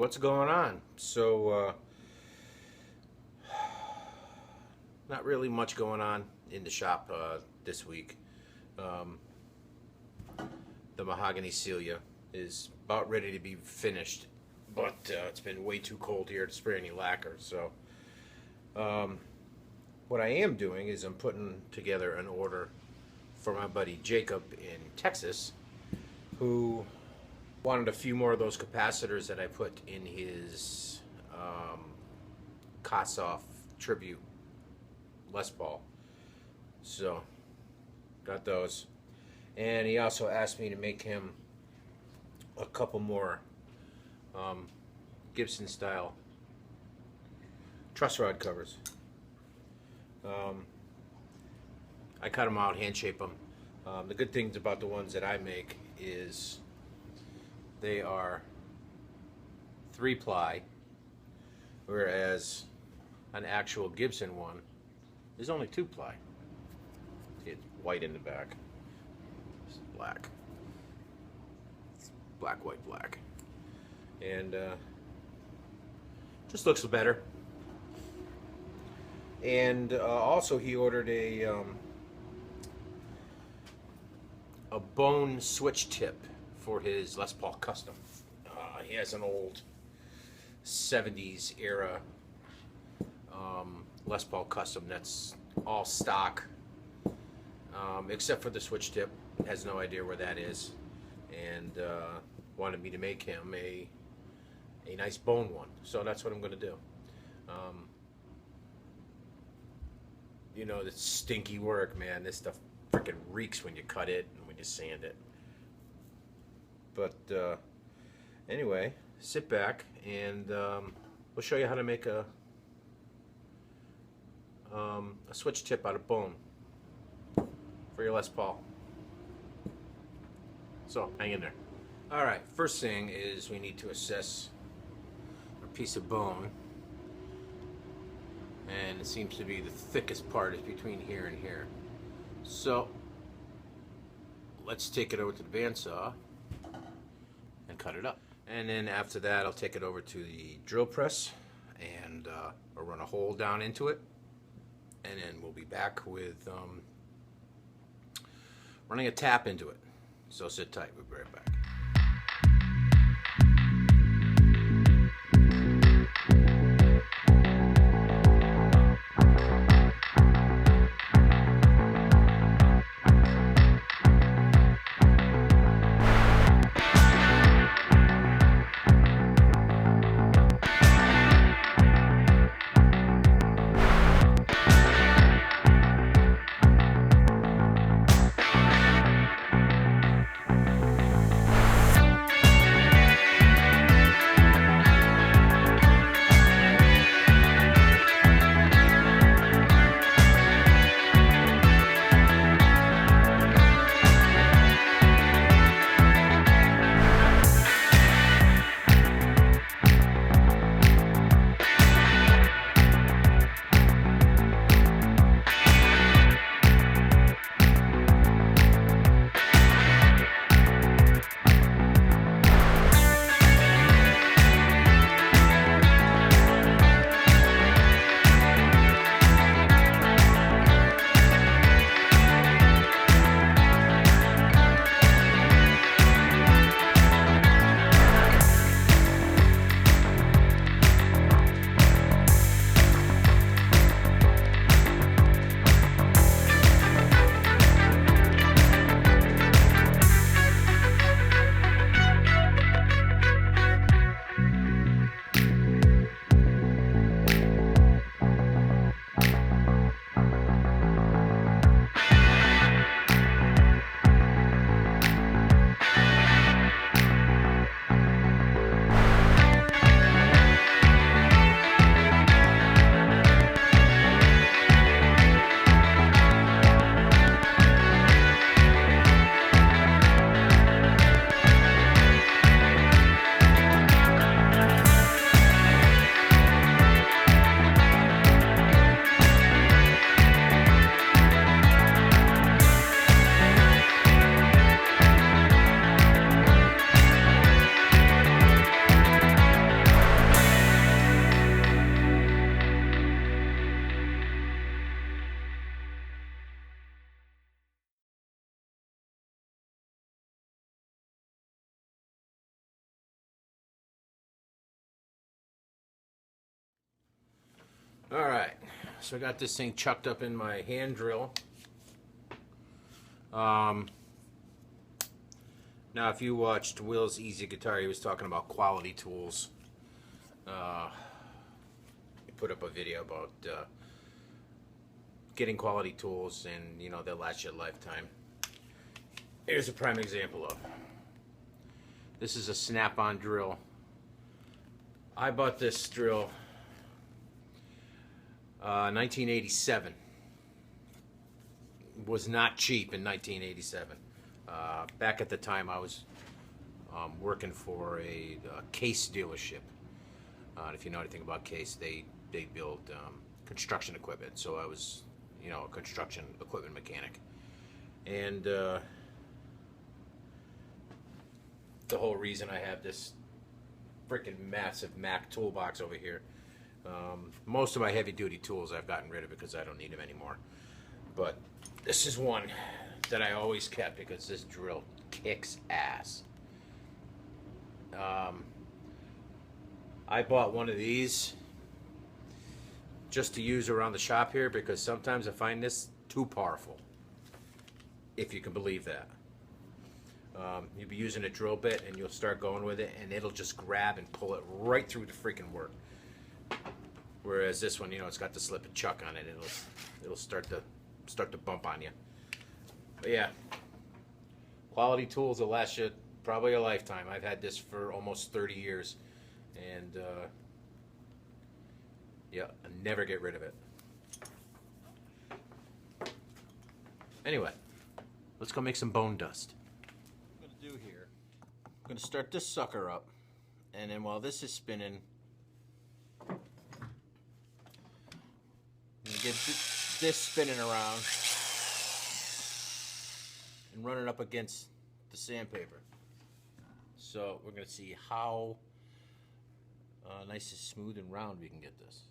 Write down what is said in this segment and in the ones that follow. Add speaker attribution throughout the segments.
Speaker 1: what's going on? Not really much going on in the shop this week. The mahogany celia is about ready to be finished, but it's been way too cold here to spray any lacquer. So what I am doing is I'm putting together an order for my buddy Jacob in Texas, who wanted a few more of those capacitors that I put in his Kossoff tribute Les Paul. So got those, and he also asked me to make him a couple more Gibson style truss rod covers. I cut them out, hand shape them. The good things about the ones that I make is they are 3-ply, whereas an actual Gibson one is only 2-ply. It's white in the back. It's black. It's black, white, black. And just looks better. And also he ordered a bone switch tip for his Les Paul Custom. He has an old 70s era Les Paul Custom that's all stock, except for the switch tip. Has no idea where that is, and wanted me to make him a nice bone one. So that's what I'm going to do. You know, this stinky work, man. This stuff freaking reeks when you cut it and when you sand it. But anyway, sit back and we'll show you how to make a switch tip out of bone for your Les Paul. So hang in there. All right, first thing is we need to assess our piece of bone, and it seems to be the thickest part is between here and here. So let's take it over to the bandsaw and cut it up. And then after that, I'll take it over to the drill press and I'll run a hole down into it. And then we'll be back with running a tap into it. So sit tight, we'll be right back. Alright, so I got this thing chucked up in my hand drill. Now if you watched Will's Easy Guitar, he was talking about quality tools. He put up a video about getting quality tools, and you know, they'll last you a lifetime. Here's a prime example of. This is a snap-on drill. I bought this drill 1987. Was not cheap in 1987. Back at the time, I was working for a Case dealership. If you know anything about Case, they build construction equipment. So I was, you know, a construction equipment mechanic, and the whole reason I have this freaking massive Mac toolbox over here. Most of my heavy-duty tools I've gotten rid of because I don't need them anymore. But this is one that I always kept because this drill kicks ass. I bought one of these just to use around the shop here because sometimes I find this too powerful, if you can believe that. You'll be using a drill bit and you'll start going with it and it'll just grab and pull it right through the freaking work. Whereas this one, you know, it's got the slip and chuck on it. It'll start to bump on you. But yeah, quality tools will last you probably a lifetime. I've had this for almost 30 years, and yeah, I never get rid of it. Anyway, let's go make some bone dust. What I'm gonna do here, I'm gonna start this sucker up, and then while this is spinning, I'm gonna get this spinning around and run it up against the sandpaper. So we're gonna see how nice and smooth and round we can get this.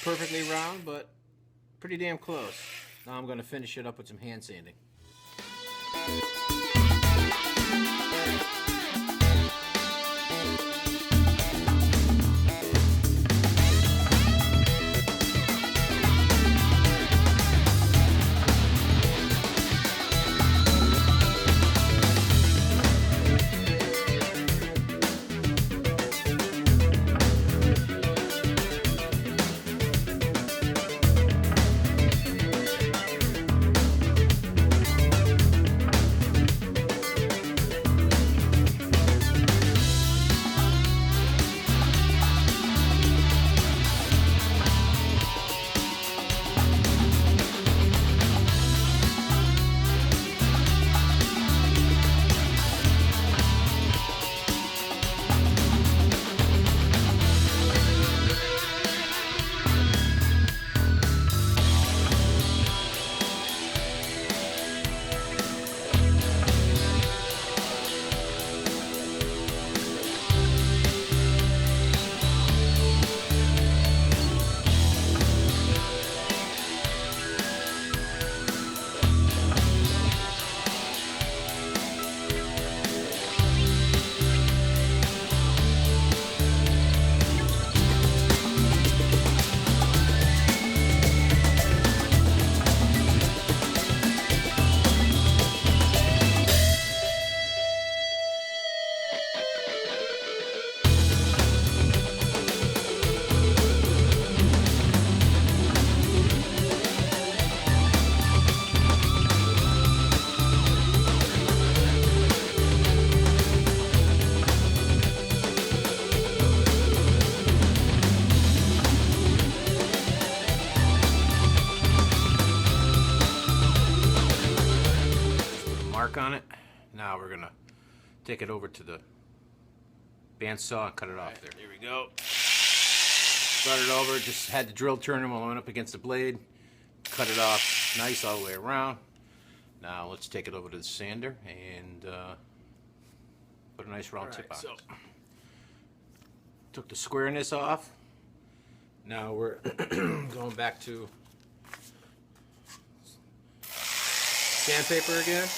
Speaker 1: Perfectly round, but pretty damn close. Now I'm going to finish it up with some hand sanding. work on it. Now we're gonna take it over to the bandsaw and cut it off there. Here we go. Start it over, just had the drill turn while I went up against the blade. Cut it off nice all the way around. Now let's take it over to the sander and put a nice round tip on it. Took the squareness off. Now we're going back to sandpaper again.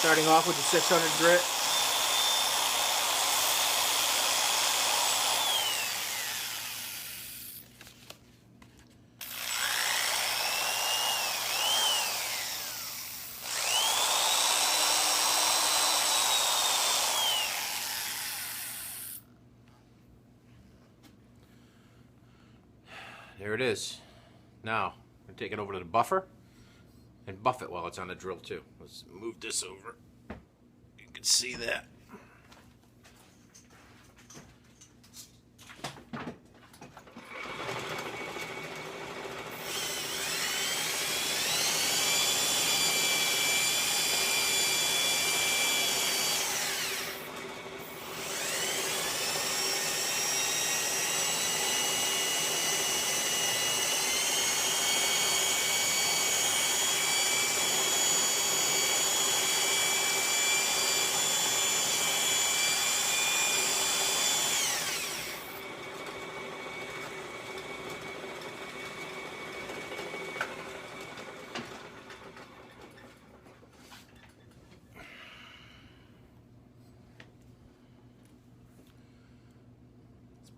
Speaker 1: Starting off with the 600 grit. There it is. Now, I'm going to take it over to the buffer and buff it while it's on the drill too. Let's move this over. You can see that.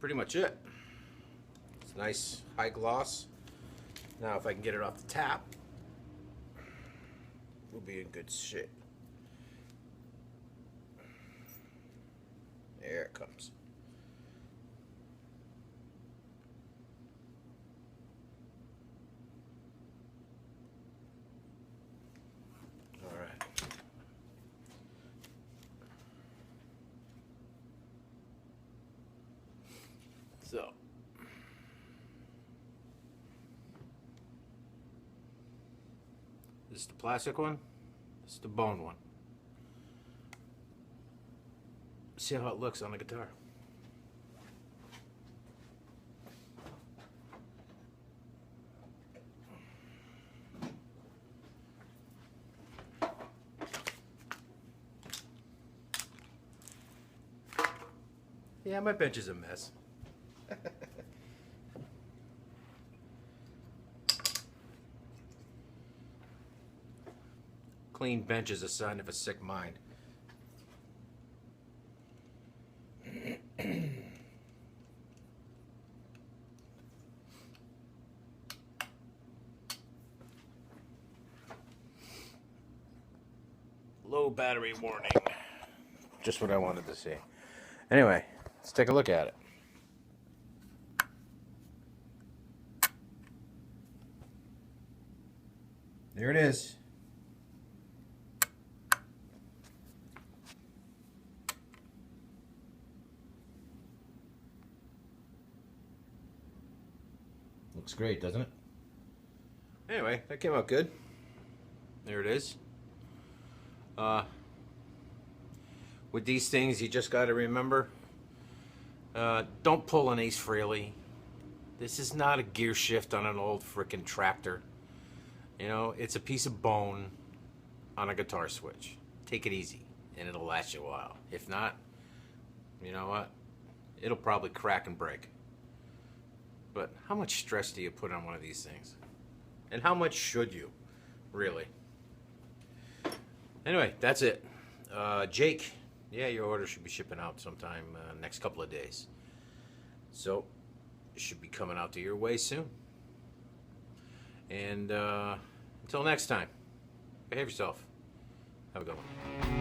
Speaker 1: Pretty much it. It's nice high gloss. Now if I can get it off the tap, we'll be in good shape. There it comes. All right. So, this is the plastic one, this is the bone one. See how it looks on the guitar. Yeah, my bench is a mess. Clean bench is a sign of a sick mind. Low battery warning. Just what I wanted to see. Anyway, let's take a look at it. There it is. Looks great, doesn't it? Anyway, that came out good. There it is. With these things, you just got to remember, don't pull an Ace Frehley. This is not a gear shift on an old frickin' tractor. You know, it's a piece of bone on a guitar switch. Take it easy, and it'll last you a while. If not, you know what? It'll probably crack and break. But how much stress do you put on one of these things? And how much should you, really? Anyway, that's it. Jake, yeah, your order should be shipping out sometime next couple of days. So, it should be coming out to your way soon. And until next time, behave yourself. Have a good one.